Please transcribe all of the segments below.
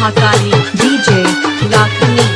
Mahakali DJ Lakhani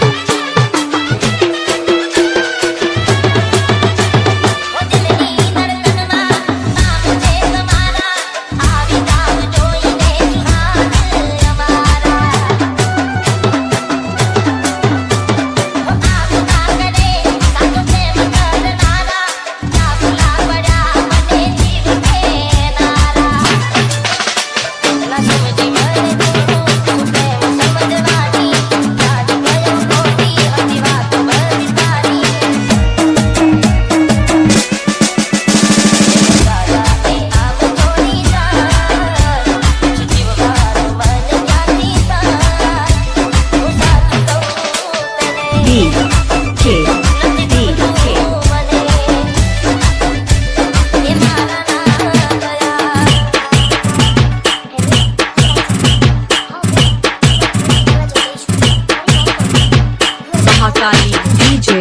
Mahakali DJ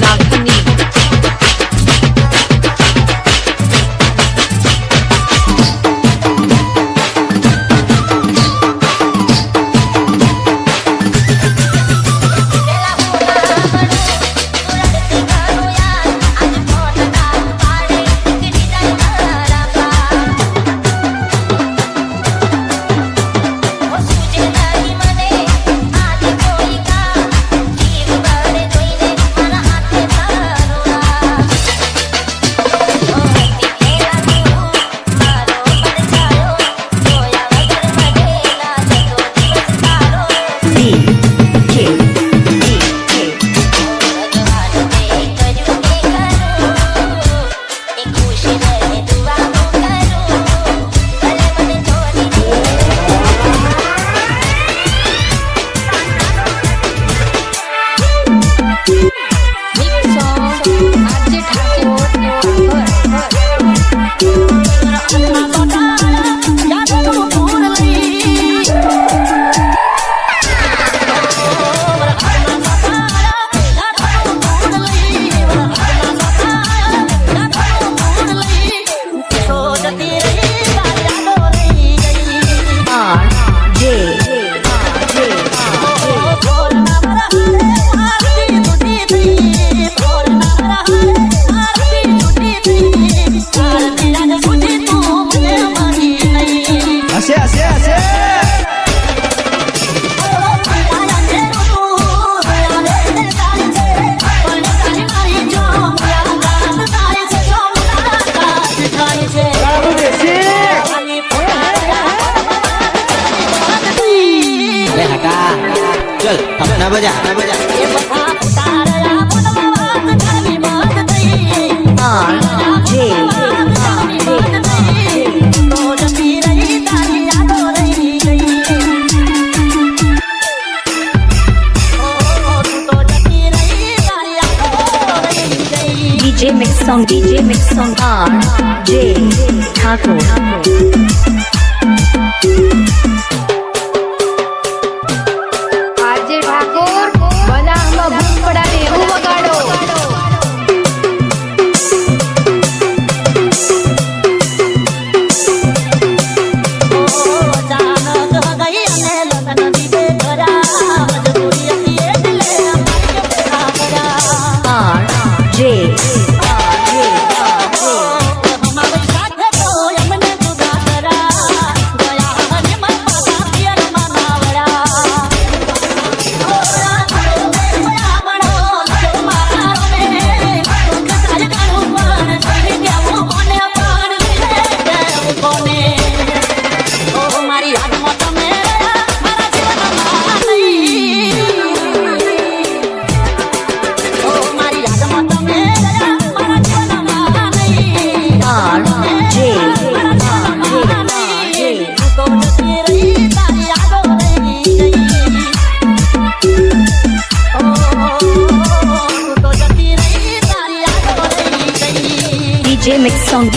Lakhani चल अपना बजा DJ mix song RJ Thakur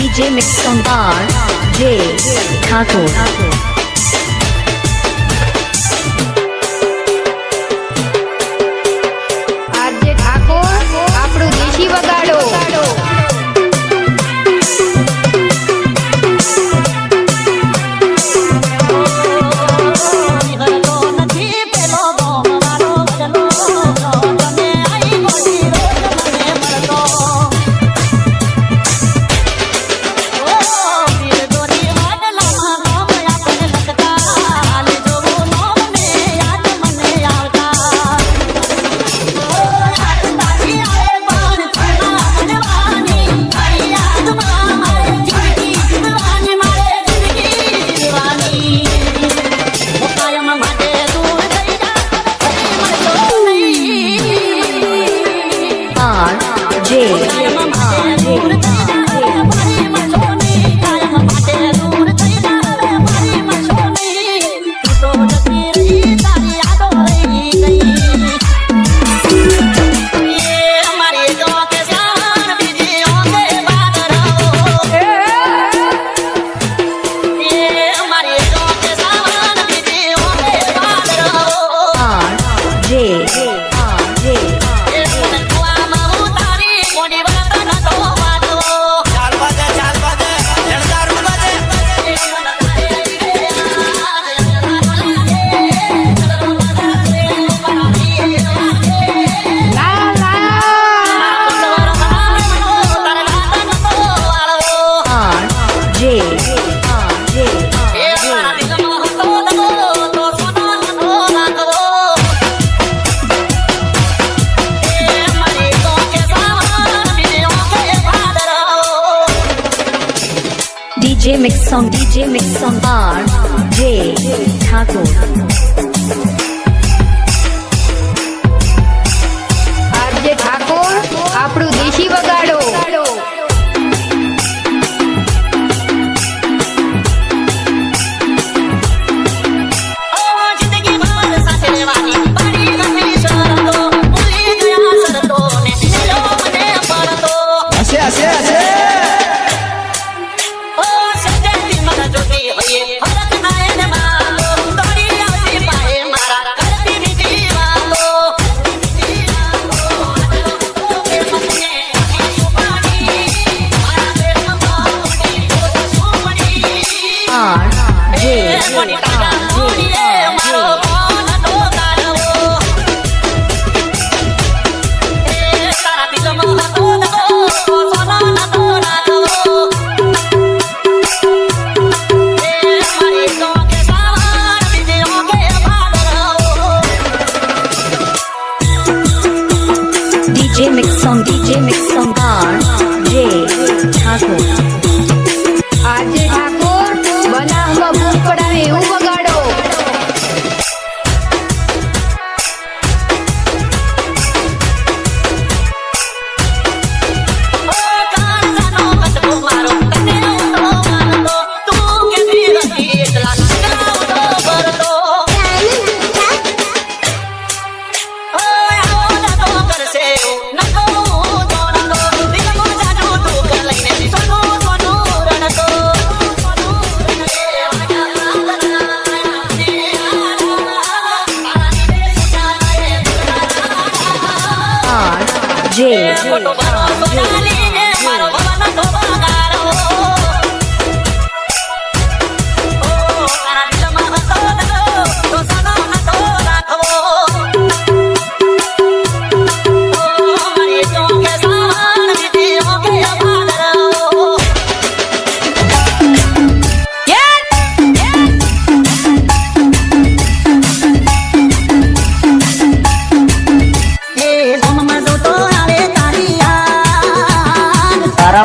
DJ mix song RJ Thakur આપણું દેશી વગાડો નથી DJ Mix Song RJ Thakur. RJ Thakor આપણું દેશી વગાડો. DJ Mix Song RJ Thakur. RJ Thakor બનાવમાં ભૂખ પડાવે એવું વગાડો.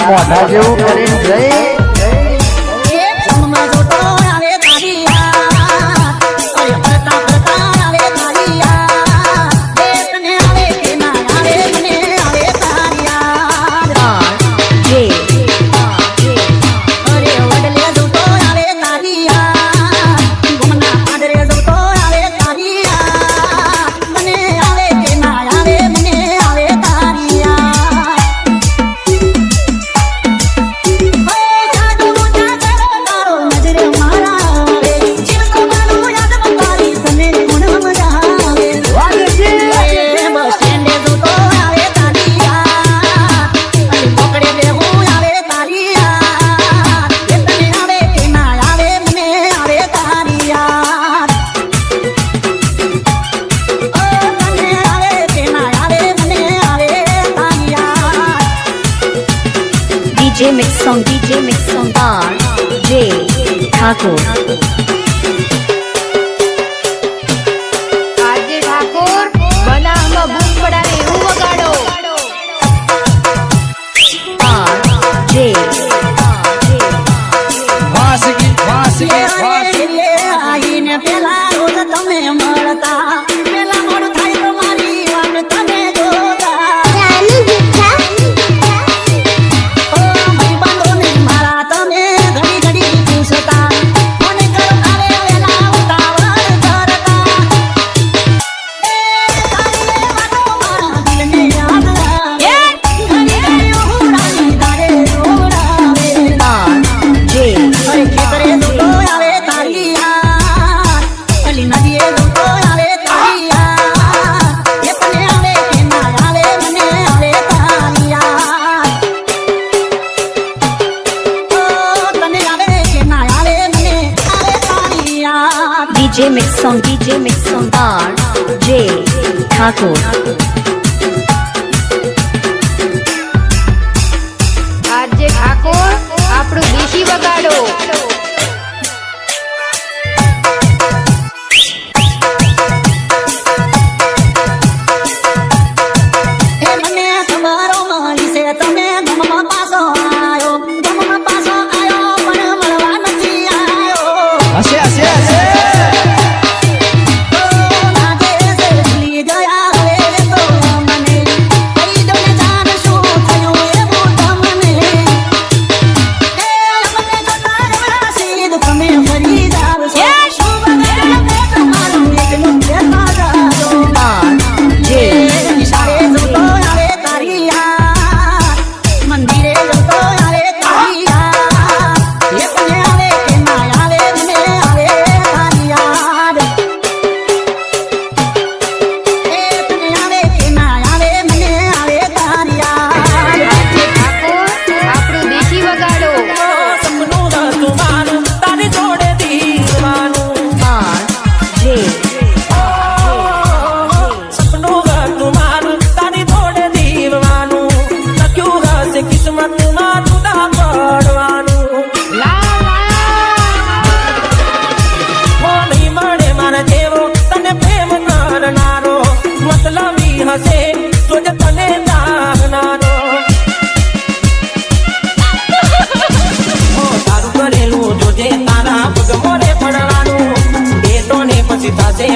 મોઢા જેવું કરીને જઈ DJ Mix Song RJ Thakur. RJ Thakor બનાવમાં ભૂખ પડાવે એવું વગાડો. RJ આઈને પેલા રોજ તમે મળતા પેલા મોડું થાય તો મારી વાત તમે જોતા મારા તમે ઘડી ઘડી પૂછતા મને ઘર આવે વેલા ઉતાવળ કરતા મારા દિલને યાદ આવે ઘડી ઘડી ઉડાડી તારે ઉડાવે RJ અરે ખેતરે દોડો આવે તારી યાદ અલી નદીએ દોડો આવે તારી યાદ એ તને આવે કે ના આવે મને આવે તારી યાદ ઓ તને આવે કે ના આવે મને આવે તારી યાદ DJ Mix Song RJ Thakur. RJ Thakor આપણું દેશી વગાડો. એ મને તમારો મળી છે તમે ગમમાં પાછો આયો પણ મળવા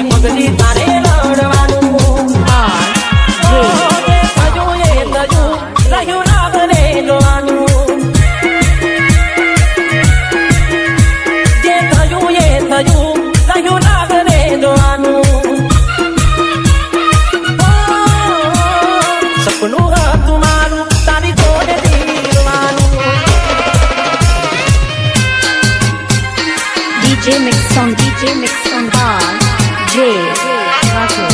પગલી તારે રડવાનું જે થયું એ થયું રહ્યું રાગને જોવાનું જે થયું એ થયું રહ્યું રાગને જોવાનું સપનું હતું મારું તારી જોડે જીવવાનું DJ Mix Song Bar J Thakur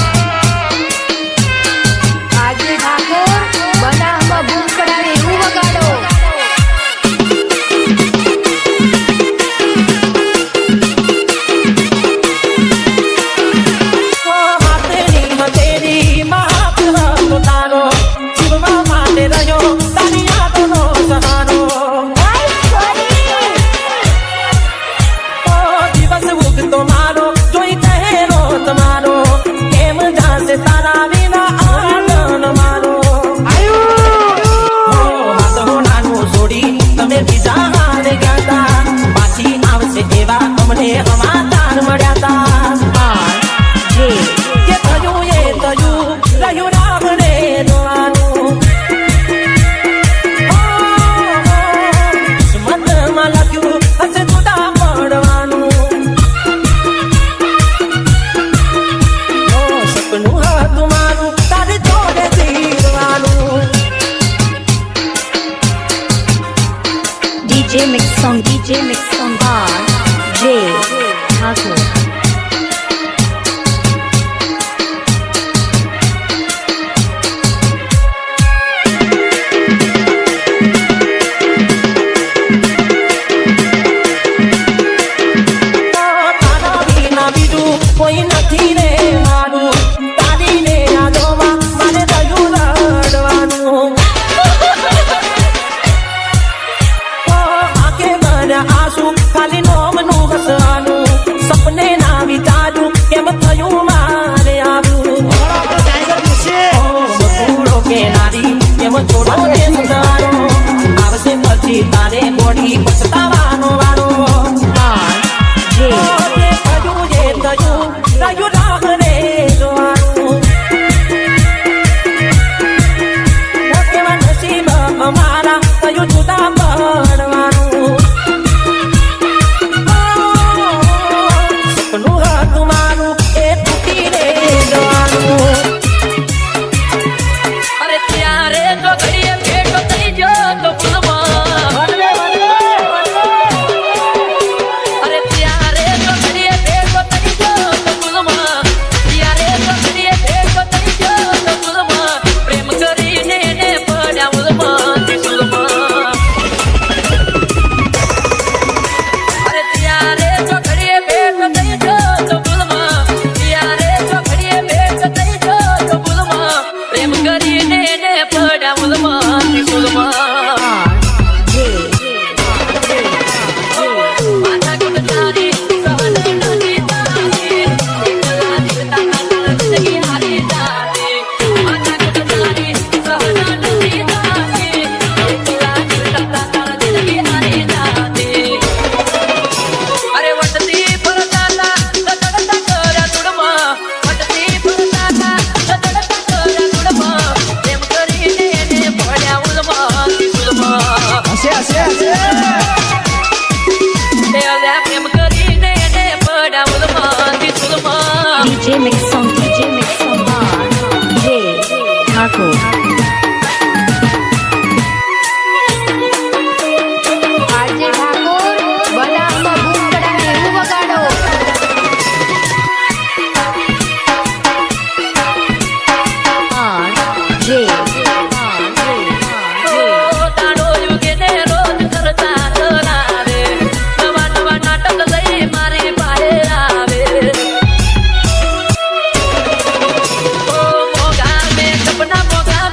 આજે ઠાકોર બનાવમાં બૂમ પડાવે એવું વગાડો. હાથેની હથેળી હાથ હતો તારો જીવવા માટે રહ્યો તારી યાદોનો સહારો દિવસ ઉગતો મારો જોઈ ચહેરો તમારો કેમ જાશે તારા વિના આનંદ મારો હાથો નાનું છોડી તમે બીજા હારે ગયા તા પાછી આવશે એવા અમને હવાદાર મળ્યા તા J જે થયું એ થયું રહ્યું રામને જોવાનું કિસ્મતમાં લખ્યું હશે જુદા પડવાનું સપનું હતું મારું તારી જોડે જીવવાનું DJ Mix Song Bar J Thakur તારા વિના બીજું કોઈ નથી રે મારું તારી ને યાદોમાં મારે રહ્યું રડવાનું આંખે ભર્યા આંસુ ખાલી નોમનું હસવાનું સપને ના વિચારું કેમ થયું મારે આવું બપોરો કે નારી કેમ છોડો ને સુધારો આવશે પછી તારે ગોળી પછતાવાનો વારો J જે થયું એ થયું રહ્યું રાગને જોવાનું કેવા નસીબ અમારા થયું જુદા પડવાનું સપનું હતું મારું એ તૂટીને જવાનું અરે ત્યારે તો ઘડીએ ભેટો થઈ ગયો તો ભૂલમાં અરે ત્યારે તો ઘડીએ ભેટો થઈ ગયો તો ભૂલમાં ત્યારે તો ઘડીએ ભેટો થઈ ગયો તો ભૂલમાં પ્રેમ કરીને એને પડ્યા ભૂલમાં ભૂલમાં અરે ત્યારે તો ઘડીએ ભેટો થઈ ગયો તો ભૂલમાં ત્યારે તો ઘડીએ ભેટો થઈ ગયો તો ભૂલમાં પ્રેમ કરીને એને પડ્યા ભૂલમાં ભૂલમાં J માથા ગુંજારી સહન નથી તારી એકલા જીવતા કાળ જિંદગી હારી જાતી માથા ગુંજારી સહન નથી તારી એકલા જીવતા કાળ જિંદગી હારી જાતી અરે વટતી પરદાતા તડતા કર્યા તુડમાં વટતી પરદાતા તડતા કર્યા તુડમાં પ્રેમ કરીને એને પડ્યા ઉલમાં પ્રેમ કરીને એને પડ્યા ઉલમાં DJ Mix Song Bar J Thakur આજે ઠાકોર બનાવમાં બૂમ પડાવે એવું વગાડો. J તારો યુગે ને રોજ કરતા કરાવે નવા નવા નાટક લઈ મારી પાસે આવે મોગા મેં સપના મોગા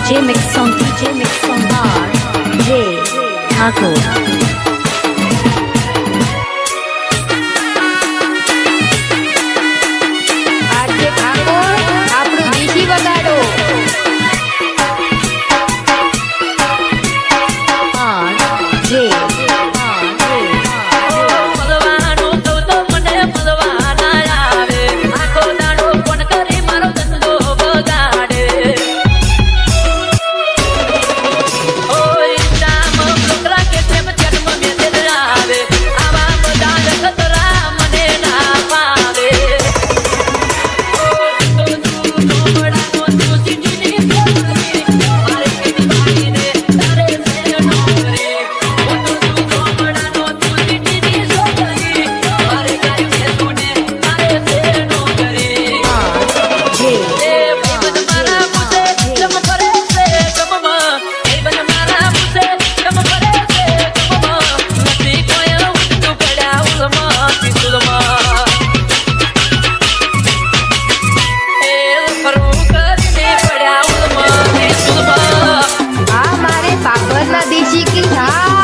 DJ Mix on bar. J. Thakur. RJ Thakor આપણું દેશી વગાડો R. J. મળવાનું કહું તો મને મળવા ના આવે આખો દાડો ફોન કરી મારો ધંધો બગાડે ઓ ઇન્સ્ટામાં છોકરા કે પ્રેમ ચેટમાં મેસેજ આવે આવા બધા ખતરા મને ના પાવે ઓ તું મોડાનો તું સીટીની ફોરી મારે સીટી ને તારે સે નોકરી ઓ તું મોડાનો તું સીટીની ફોરી મારે કાઈ સુને તારે સે નોકરી J. એ બન મારા મુસે જમ કરે છે ગમમાં એ બન મારા મુસે જમ કરે છે ગમમાં નથી કોઈ તું પડ્યા ઉલમાં કિસુલમાં એ ફરું કરીને પડ્યા ઉલમાં કિસુલમાં આ મારે પાપડના દેશી કીધા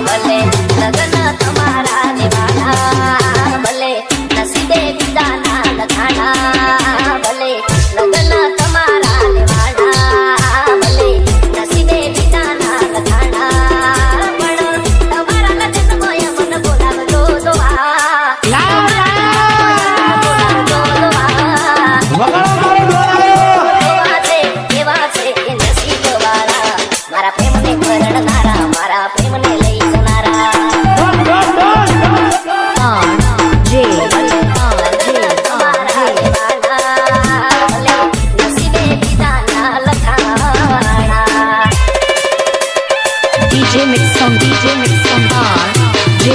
ભલે લગન તમારા નિભાણા ભલે નસીબે વિદાના લખાણા ભલે લગન તમારા નિભાણા ભલે નસીબે વિદાના લખાણા પણ તમારા લગનમાં મન બોલાવજો દોવા બોલાવજો દોવા એવા છે એ નસીબવાળા મારા પ્રેમને કરણનારા મારા પ્રેમને લઈ જનારા R. J. તમારા લેવાના ભલે નસીબે વિધાના લખાણા DJ Mix on bar. J.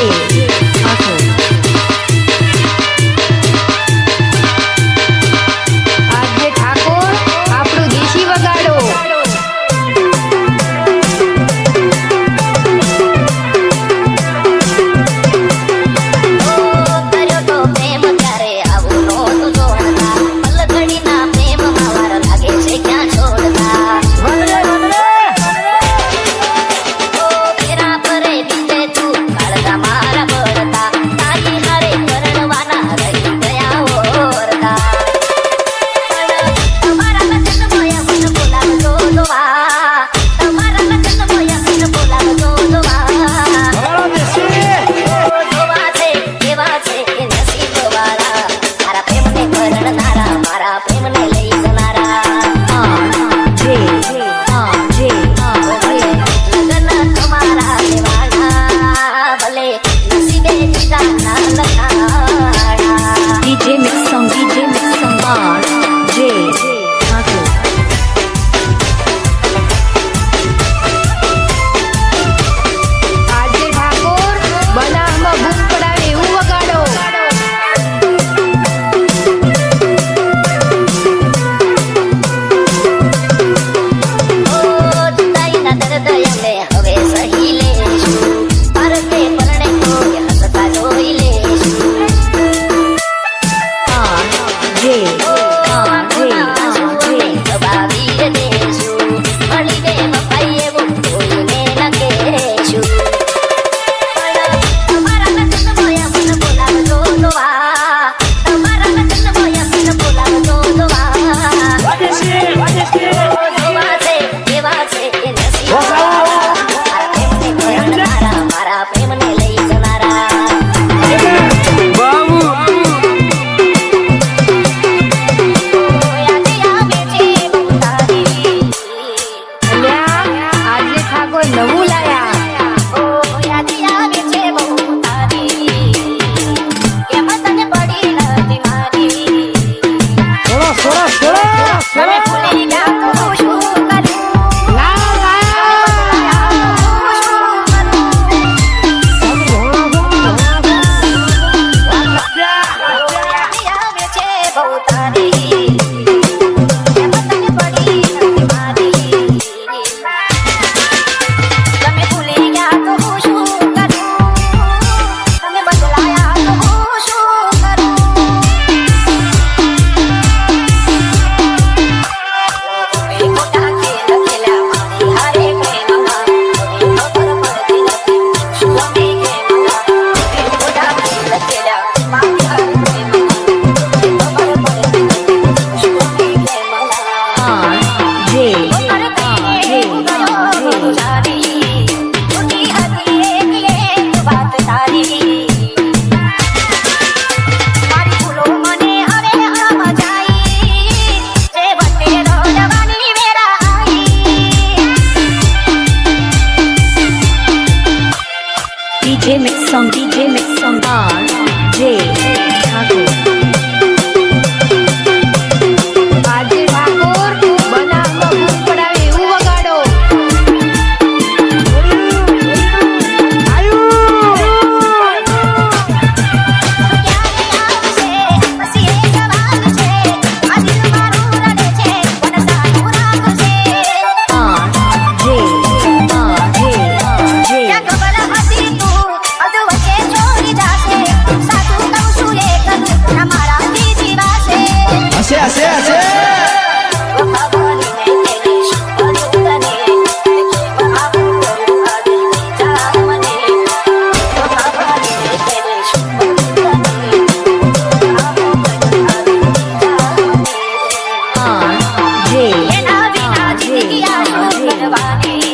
Thakur. RJ Thakor આપણું દેશી વગાડો કર્યો તો પ્રેમ ક્યારે આવું નહોતું જોડતા પલકડીના પ્રેમમાં વાર લાગે છે ક્યાં છોડતા ફેરા પરે DJ mix song RJ Thakur. આજે ઠાકોર બનાવમાં ભૂખ પડાવે એવું વગાડો. એના વિના જિંદગી આશો કરવાની